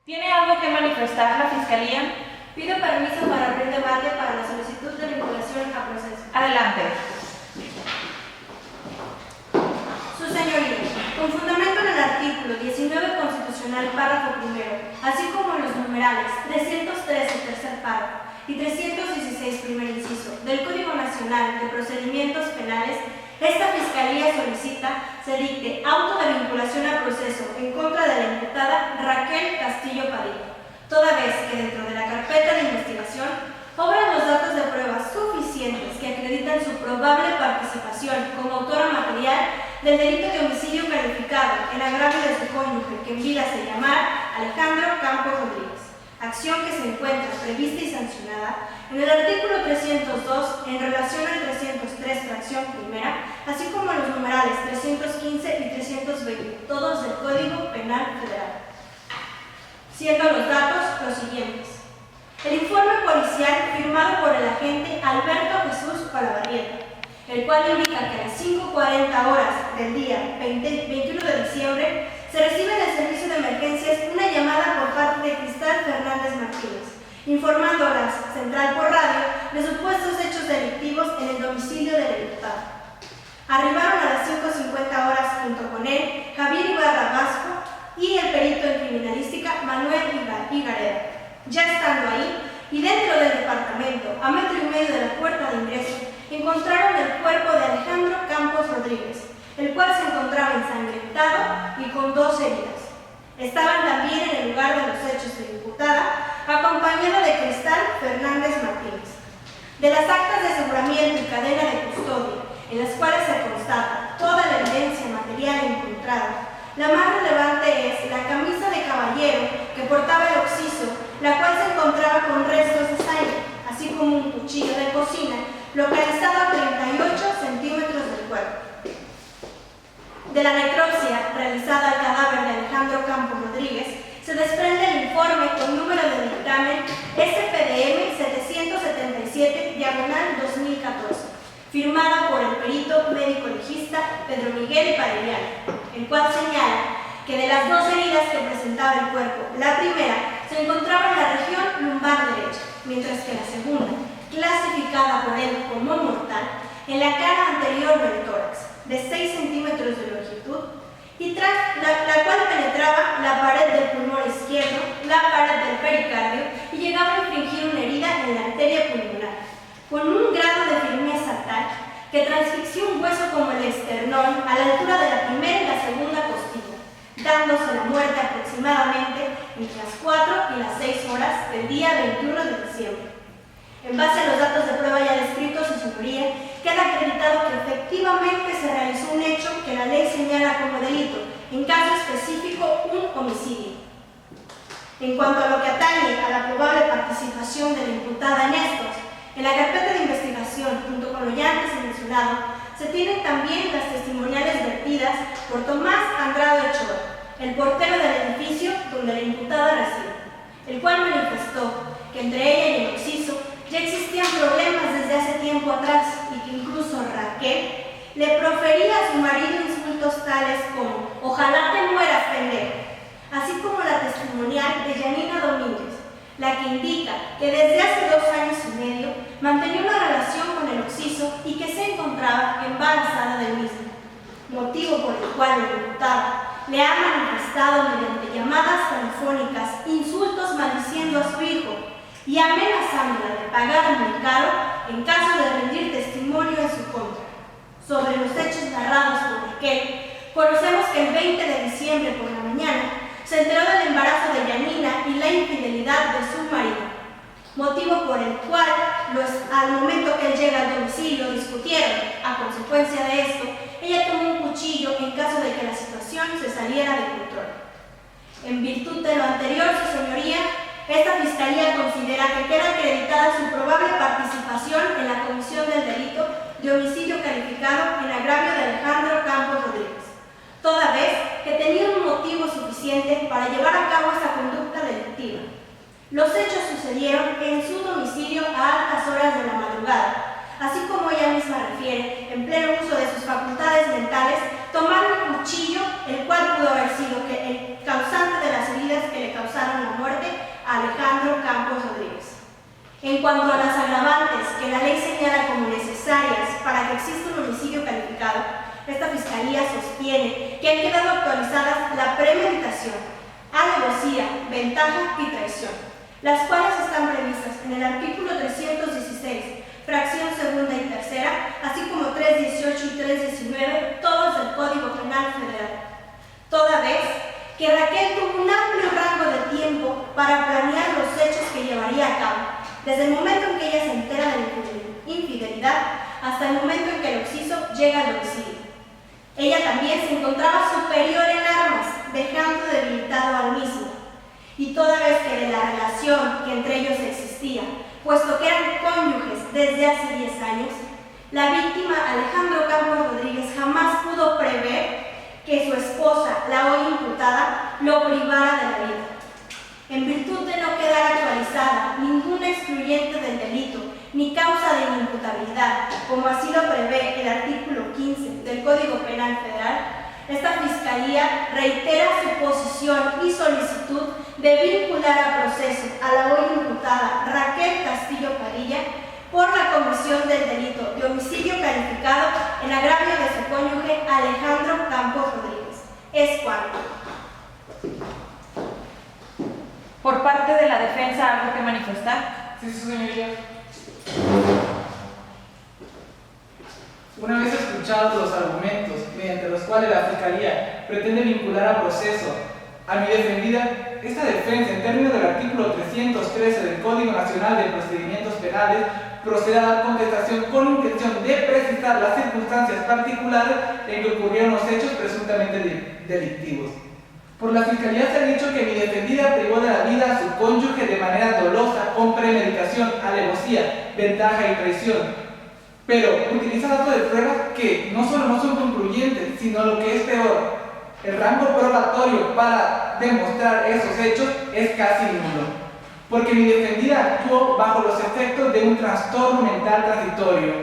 ¿Tiene algo que manifestar la Fiscalía? Pido permiso para abrir debate para la solicitud de vinculación a proceso. Adelante. Su señoría, con fundamento en el artículo 19 constitucional, párrafo primero, así como en los numerales 313, tercer párrafo, y 316, primer inciso, del Código Nacional de Procedimientos Penales, esta Fiscalía solicita se dicte auto de vinculación a proceso en contra de la imputada Raquel Castillo Padilla, toda vez que dentro de la carpeta de investigación obran los datos de pruebas suficientes que acreditan su probable participación como autora material del delito de homicidio calificado en agravio de su cónyuge, que en vida se llamar Alejandro Campos Rodríguez, acción que se encuentra prevista y sancionada en el artículo 302 en relación al 303, fracción primera, así como en los numerales 315 y 320, todos del Código Penal Federal. Siendo los datos los siguientes. El informe policial firmado por el agente Alberto Jesús Olavarrieta, el cual indica que a las 5:40 horas del día 21 de diciembre se recibe en el servicio de emergencias una llamada por parte de Cristal Fernández Martínez, informando a la central por radio de supuestos hechos delictivos en el domicilio de la imputada. Arribaron a las 5:50 horas junto con él Javier Ibarra Vasco y el perito en criminalística Manuel Higareda. Ya estando ahí y dentro del departamento, a 1,5 metros de la puerta de ingreso, encontraron el cuerpo de Alejandro Campos Rodríguez, el cual se encontraba ensangrentado y con 2 heridas. Estaban también en el lugar de los hechos de la imputada, acompañada de Cristal Fernández Martínez. De las actas de aseguramiento y cadena de custodia, en las cuales se constata toda la evidencia material encontrada, la más relevante es la camisa de caballero que portaba el occiso, la cual se encontraba con restos de sangre, así como un cuchillo de cocina, localizado a 38 centímetros del cuerpo. De la necropsia realizada al cadáver de Alejandro Campos Rodríguez, se desprende el informe con número de dictamen SPDM 777/2014, firmada por el perito médico legista Pedro Miguel Parellano, el cual señala que de las 2 heridas que presentaba el cuerpo, la primera se encontraba en la región lumbar derecha, mientras que la segunda, clasificada por él como mortal, en la cara anterior del tórax, de 6 centímetros de longitud, y tras la cual penetraba la pared del pulmón izquierdo, la pared del pericardio, y llegaba a infringir una herida en la arteria pulmonar, con un grado de firmeza tal que transfixió un hueso como el esternón a la altura de la primera y la segunda costilla, dándose la muerte aproximadamente entre las 4 y las 6 horas del día 21 de diciembre. En base a los datos de prueba ya descritos, su señoría, queda acreditado que efectivamente se realizó un hecho que la ley señala como delito, en caso específico un homicidio. En cuanto a lo que atañe a la probable participación de la imputada en estos, en la carpeta de investigación, junto con lo ya antes mencionado, se tienen también las testimoniales vertidas por Tomás Andrade Ochoa, el portero del edificio donde la imputada reside, el cual manifestó que entre ella y el occiso ya existían problemas desde hace tiempo atrás y que incluso Raquel le profería a su marido insultos tales como «ojalá te mueras, pendejo», así como la testimonial de Yanina Domínguez, la que indica que desde hace 2 años y medio mantenía una relación con el occiso y que se encontraba embarazada del mismo, motivo por el cual la imputada le ha manifestado mediante llamadas telefónicas insultos maldiciendo a su hijo y amenazándola de pagar muy caro en caso de rendir testimonio en su contra. Sobre los hechos narrados por Raquel, conocemos que el 20 de diciembre por la mañana se enteró del embarazo de Yanina y la infidelidad de su marido, motivo por el cual al momento que él llega al domicilio discutieron. A consecuencia de esto, ella tomó un cuchillo en caso de que la situación se saliera de control. En virtud de lo anterior, su señoría, esta Fiscalía considera que queda acreditada su probable participación en la comisión del delito de homicidio calificado en agravio de Alejandro Campos Rodríguez, toda vez que tenía un motivo suficiente para llevar a cabo esta conducta delictiva. Los hechos sucedieron en su domicilio a altas horas de la madrugada, así como ella misma refiere, en pleno uso de sus facultades mentales, tomaron un cuchillo, el cual pudo haber sido el causante de las heridas que le causaron la muerte señala como necesarias para que exista un homicidio calificado, esta Fiscalía sostiene que han quedado actualizadas la premeditación, alevosía, ventaja y traición, las cuales están previstas en el artículo 316, fracción segunda y tercera, así como 318 y 319, todos del Código Penal Federal. Toda vez que Raquel tuvo un amplio rango de tiempo para planear los hechos que llevaría a cabo, desde el momento en que ella se entera de la infidelidad hasta el momento en que el occiso llega al homicidio. Ella también se encontraba superior en armas, dejando debilitado al mismo. Y toda vez que de la relación que entre ellos existía, puesto que eran cónyuges desde hace 10 años, la víctima Alejandro Campos Rodríguez jamás pudo prever que su esposa, la hoy imputada, lo privara de la vida. En virtud de no quedar actualizada ninguna excluyente del delito ni causa de inimputabilidad, como así lo prevé el artículo 15 del Código Penal Federal, esta Fiscalía reitera su posición y solicitud de vincular a proceso a la hoy imputada Raquel Castillo Padilla por la comisión del delito de homicidio calificado en agravio de su cónyuge Alejandro Campos Rodríguez. Es cuanto. Por parte de la defensa, ¿algo que manifestar? Sí, su señoría. Una vez escuchados los argumentos mediante los cuales la Fiscalía pretende vincular a proceso a mi defendida, esta defensa, en términos del artículo 313 del Código Nacional de Procedimientos Penales, procede a dar contestación con intención de precisar las circunstancias particulares en que ocurrieron los hechos presuntamente delictivos. Por la Fiscalía se ha dicho que mi defendida privó de la vida a su cónyuge de manera dolosa, con premeditación, alevosía, ventaja y traición, pero utiliza datos de pruebas que no solo no son concluyentes, sino lo que es peor, el rango probatorio para demostrar esos hechos es casi nulo, porque mi defendida actuó bajo los efectos de un trastorno mental transitorio,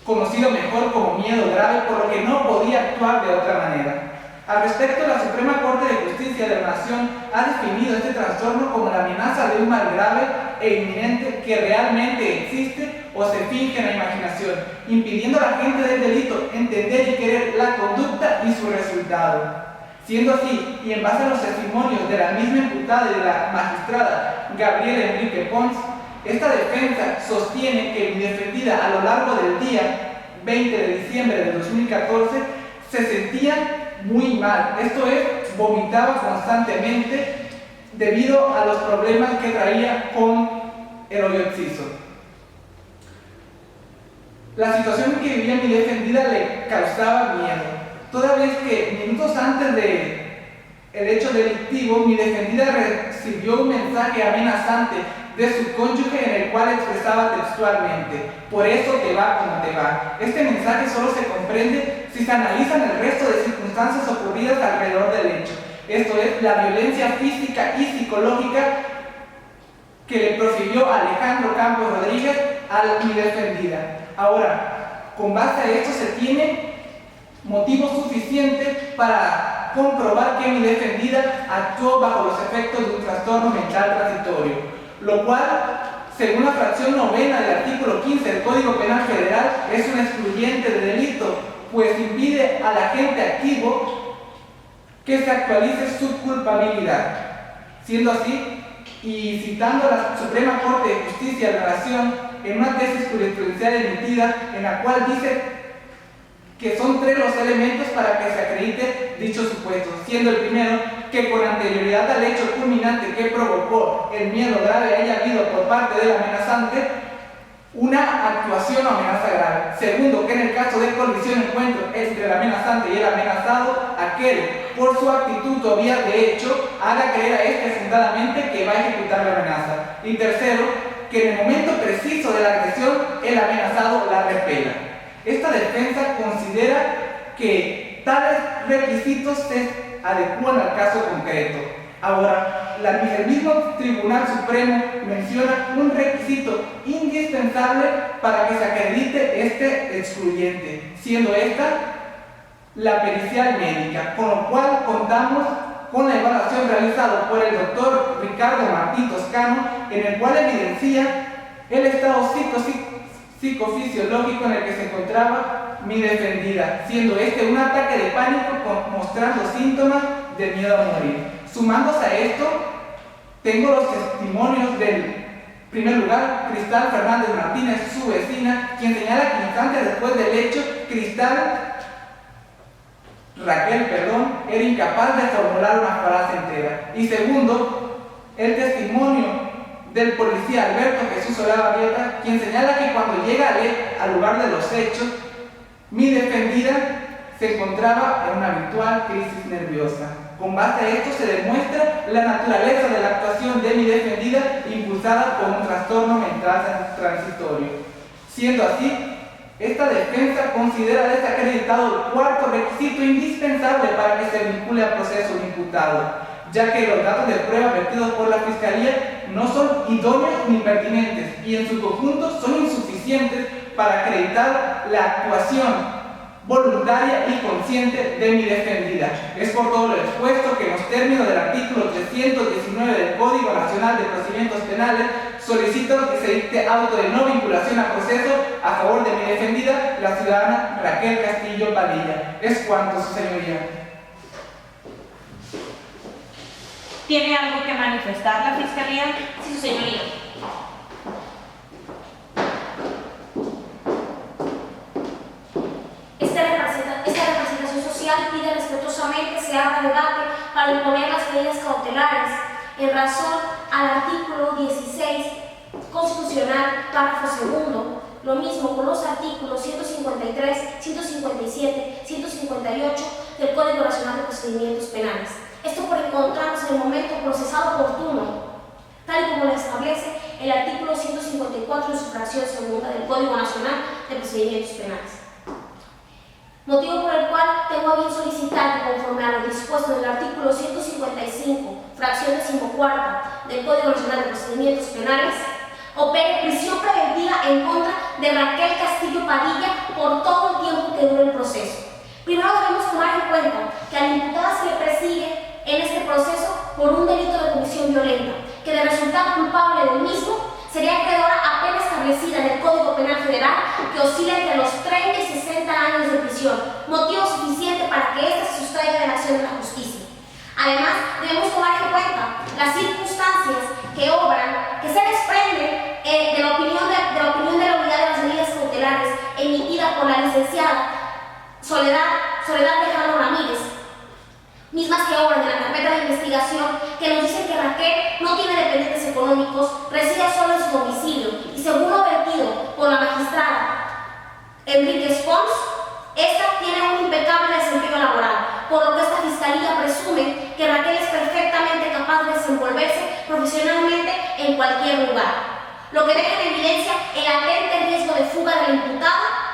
conocido mejor como miedo grave, por lo que no podía actuar de otra manera. Al respecto, la Suprema Corte de Justicia de la Nación ha definido este trastorno como la amenaza de un mal grave e inminente que realmente existe o se finge en la imaginación, impidiendo a la gente del delito entender y querer la conducta y su resultado. Siendo así, y en base a los testimonios de la misma imputada y de la magistrada Gabriela Enrique Pons, esta defensa sostiene que mi defendida a lo largo del día 20 de diciembre de 2014 se sentía muy mal, esto es, vomitaba constantemente debido a los problemas que traía con el hoyo exciso. La situación en que vivía mi defendida le causaba miedo, toda vez que minutos antes del hecho delictivo, mi defendida recibió un mensaje amenazante de su cónyuge en el cual expresaba textualmente: por eso te va como te va. Este mensaje solo se comprende si se analizan el resto de circunstancias ocurridas alrededor del hecho, esto es, la violencia física y psicológica que le profirió Alejandro Campos Rodríguez a mi defendida. Ahora, con base a esto se tiene motivo suficiente para comprobar que mi defendida actuó bajo los efectos de un trastorno mental transitorio, lo cual, según la fracción novena del artículo 15 del Código Penal Federal, es un excluyente de delito, pues impide al agente activo que se actualice su culpabilidad. Siendo así, y citando a la Suprema Corte de Justicia de la Nación en una tesis jurisprudencial emitida en la cual dice que son 3 los elementos para que se acredite dicho supuesto, siendo el primero que con anterioridad al hecho culminante que provocó el miedo grave haya habido por parte del amenazante una actuación o amenaza grave. Segundo, que en el caso de colisión encuentro entre el amenazante y el amenazado, aquel por su actitud o vía de hecho haga creer a este fundadamente que va a ejecutar la amenaza. Y tercero, que en el momento preciso de la agresión el amenazado la repela. Esta defensa considera que tales requisitos se adecúan al caso concreto. Ahora, el mismo Tribunal Supremo menciona un requisito indispensable para que se acredite este excluyente, siendo esta la pericial médica, con lo cual contamos con la evaluación realizada por el doctor Ricardo Martín Toscano, en el cual evidencia el estado psicofisiológico en el que se encontraba mi defendida, siendo este un ataque de pánico mostrando síntomas de miedo a morir. Sumándose a esto, tengo los testimonios del primer lugar, Cristal Fernández Martínez, su vecina, quien señala que instantes después del hecho, Raquel, era incapaz de formular una frase entera. Y segundo, el testimonio del policía Alberto Jesús Olava Vieta, quien señala que cuando llega al lugar de los hechos, mi defendida se encontraba en una habitual crisis nerviosa. Con base a esto se demuestra la naturaleza de la actuación de mi defendida impulsada por un trastorno mental transitorio. Siendo así, esta defensa considera desacreditado el cuarto requisito indispensable para que se vincule al proceso de imputado, ya que los datos de prueba vertidos por la Fiscalía no son idóneos ni pertinentes y en su conjunto son insuficientes para acreditar la actuación voluntaria y consciente de mi defendida. Es por todo lo expuesto que en los términos del artículo 319 del Código Nacional de Procedimientos Penales solicito que se dicte auto de no vinculación a proceso a favor de mi defendida, la ciudadana Raquel Castillo Padilla. Es cuanto, su señoría. ¿Tiene algo que manifestar la Fiscalía? Sí, su señoría. Esta representación social pide respetuosamente se abra debate para imponer las medidas cautelares en razón al artículo 16 constitucional, párrafo segundo, lo mismo con los artículos 153, 157, 158 del Código Nacional de Procedimientos Penales. Esto por encontrarnos en el momento procesal oportuno, tal y como lo establece el artículo 154 en su fracción segunda del Código Nacional de Procedimientos Penales. Motivo por el cual tengo a bien solicitar que, conforme a lo dispuesto en el artículo 155, fracción decimocuarta del Código Nacional de Procedimientos Penales, opere prisión preventiva en contra de Raquel Castillo Padilla por todo el tiempo que dure el proceso. Primero debemos tomar en cuenta que a la imputada se le persigue en este proceso por un delito de comisión violenta, que de resultar culpable del mismo sería acreedora a pena establecida en el Código Penal Federal que oscila entre los 30 y 60 años de prisión, motivo suficiente para que ésta se sustraiga de la acción de la justicia. Además, debemos tomar en cuenta las circunstancias que obran, que se desprenden de la opinión de la unidad de las medidas cautelares emitida por la licenciada Soledad Tejano Ramírez, mismas que obran de la carpeta de investigación, que nos dicen que Raquel no tiene dependientes económicos, reside solo en su domicilio y, según lo vertido por la magistrada Enríquez Pons, esta tiene un impecable desempeño laboral, por lo que esta Fiscalía presume que Raquel es perfectamente capaz de desenvolverse profesionalmente en cualquier lugar, lo que deja en evidencia el latente riesgo de fuga de la imputada,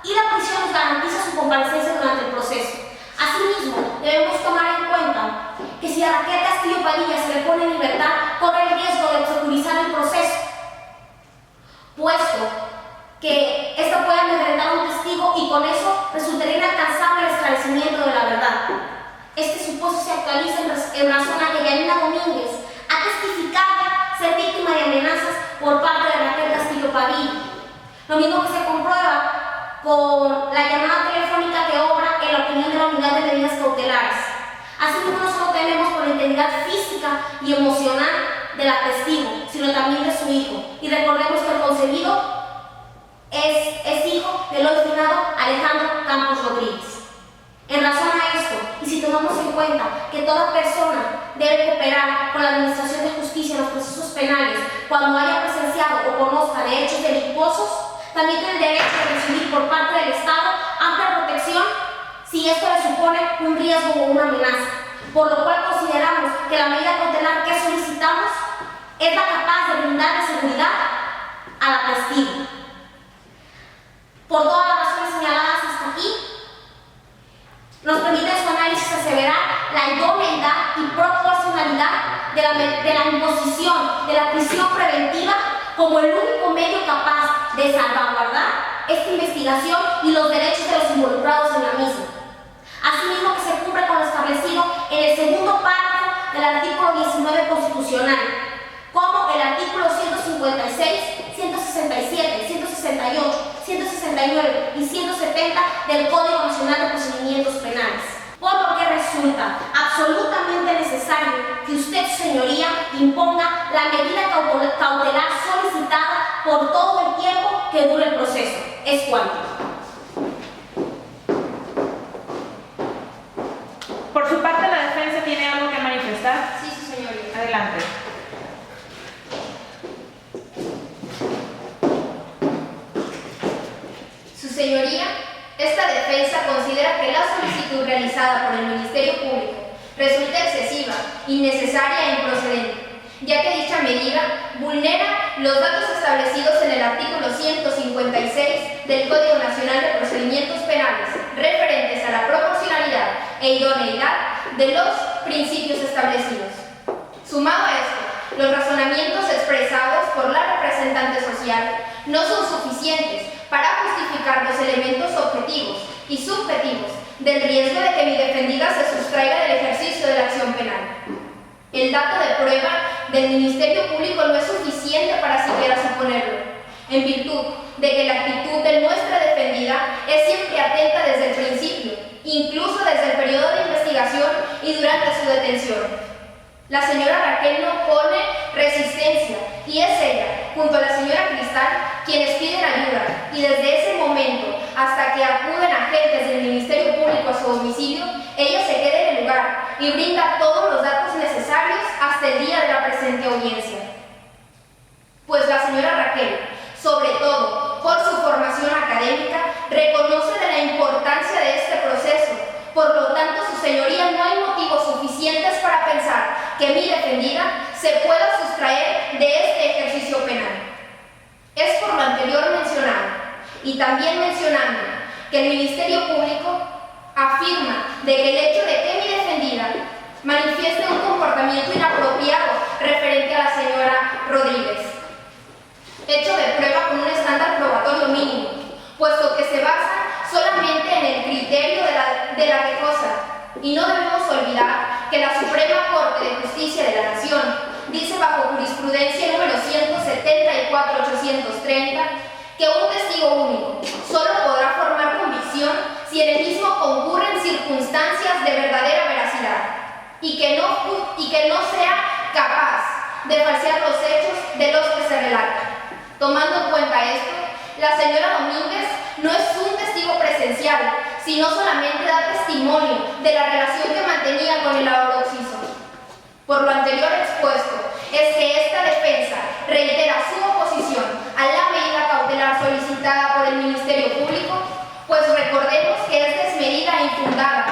y la prisión nos garantiza su comparecencia durante el proceso. Asimismo, debemos tomar en cuenta que si a Raquel Castillo Padilla se le pone en libertad, corre el riesgo de obstaculizar el proceso, puesto que ésta puede amedrentar a un testigo y con eso resultaría inalcanzable el esclarecimiento de la verdad. Este supuesto se actualiza en razón a que Yanina Domínguez ha testificado ser víctima de amenazas por parte de Raquel Castillo Padilla, lo mismo que se comprueba con la llamada telefónica que obra en la opinión de la unidad de medidas cautelares. Asimismo, no solo tememos por la integridad física y emocional de la testigo, sino también de su hijo. Y recordemos que el concebido es hijo del hoy finado Alejandro Campos Rodríguez. En razón a esto, y si tomamos en cuenta que toda persona debe cooperar con la Administración de Justicia en los procesos penales cuando haya presenciado o conozca de hechos delictuosos, también tiene el derecho de recibir por parte del Estado amplia protección si esto le supone un riesgo o una amenaza, por lo cual consideramos que la medida cautelar que solicitamos es la capaz de brindarle seguridad a la testigo. Por todas las razones señaladas hasta aquí, nos permite en su análisis aseverar la idoneidad y proporcionalidad de la imposición de la prisión preventiva como el único medio capaz de salvaguardar esta investigación y los derechos de los involucrados en la misma. Asimismo, que se cumple con lo establecido en el segundo párrafo del artículo 19 constitucional, como el artículo 156, 167, 168, 169 y 170 del Código Nacional de Procedimientos Penales. Por lo que resulta absolutamente necesario que usted, señoría, imponga la medida cautelar solicitada por todo el tiempo que dure el proceso. Es cuanto. Por su parte, la defensa tiene algo que manifestar. Sí, su señoría. Adelante. Su señoría, esta defensa considera que la solicitud realizada por el Ministerio Público resulta excesiva, innecesaria e improcedente, ya que dicha medida vulnera los datos establecidos en el artículo 156 del Código Nacional de Procedimientos Penales, referentes a la proporcionalidad e idoneidad de los principios establecidos. Sumado a esto, los razonamientos expresados por la representante social no son suficientes para justificar los elementos objetivos y subjetivos del riesgo de que mi defendida se sustraiga del ejercicio de la acción penal. El dato de prueba del Ministerio Público no es suficiente para siquiera suponerlo, en virtud de que la actitud de nuestra defendida es siempre atenta desde el principio, incluso desde el periodo de investigación y durante su detención. La señora Raquel no pone resistencia y es ella, junto a la señora Cristal, quienes piden ayuda, y desde ese momento hasta que acuden agentes del Ministerio Público a su domicilio, ella se queda en el lugar y brinda todos los datos necesarios hasta el día de la presente audiencia. Pues la señora Raquel, sobre todo por su formación académica, reconoce de la importancia de este proceso. Por lo tanto, su señoría, no hay motivos suficientes para pensar que mi defendida se pueda sustraer de este ejercicio penal. Es por lo anterior mencionado, y también mencionando que el Ministerio Público afirma de que el hecho de que mi defendida manifieste un comportamiento inapropiado referente a la señora Rodríguez, hecho de prueba con un estándar probatorio mínimo, puesto que se basa solamente en el criterio de la quejosa. Y no debemos olvidar que la Suprema Corte de Justicia de la Nación dice bajo jurisprudencia número 174-830 que un testigo único solo podrá formar convicción si en el mismo concurren circunstancias de verdadera veracidad y que no sea capaz de falsear los hechos de los que se relatan. Tomando en cuenta esto, la señora Domínguez no es un testigo presencial, sino solamente da testimonio de la relación que mantenía con el ahora occiso. Por lo anterior expuesto, es que esta defensa reitera su oposición a la medida cautelar solicitada por el Ministerio Público, pues recordemos que es desmedida e infundada.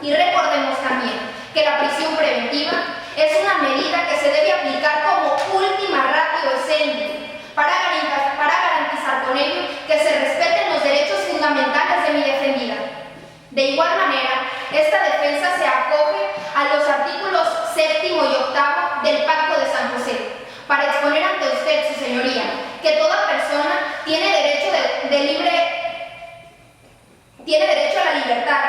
Y recordemos también que la prisión preventiva es una medida que se debe aplicar como última ratio essentiae para garantizar con ello que se respeten los derechos fundamentales de mi defendida. De igual manera, esta defensa se acoge a los artículos 7º y 8º del Pacto de San José, para exponer ante usted, su señoría, que toda persona tiene derecho a la libertad,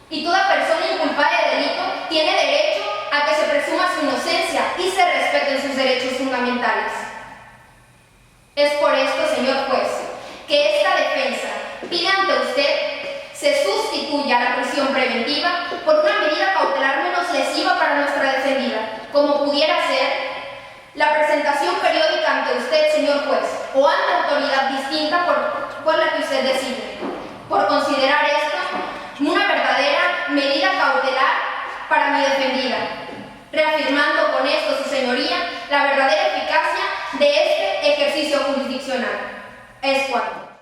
y toda persona inculpada de delito tiene derecho a que se presuma su inocencia y se respeten sus derechos fundamentales. Es por esto, señor juez, que esta defensa pide ante usted se sustituya la prisión preventiva por una medida cautelar menos lesiva para nuestra defendida, como pudiera ser la presentación periódica ante usted, señor juez, o ante autoridad distinta por la que usted decide, por considerar esto una verdadera medida cautelar para mi defendida, reafirmando con esto, su señoría, la verdadera eficacia de este ejercicio jurisdiccional. Es cuanto.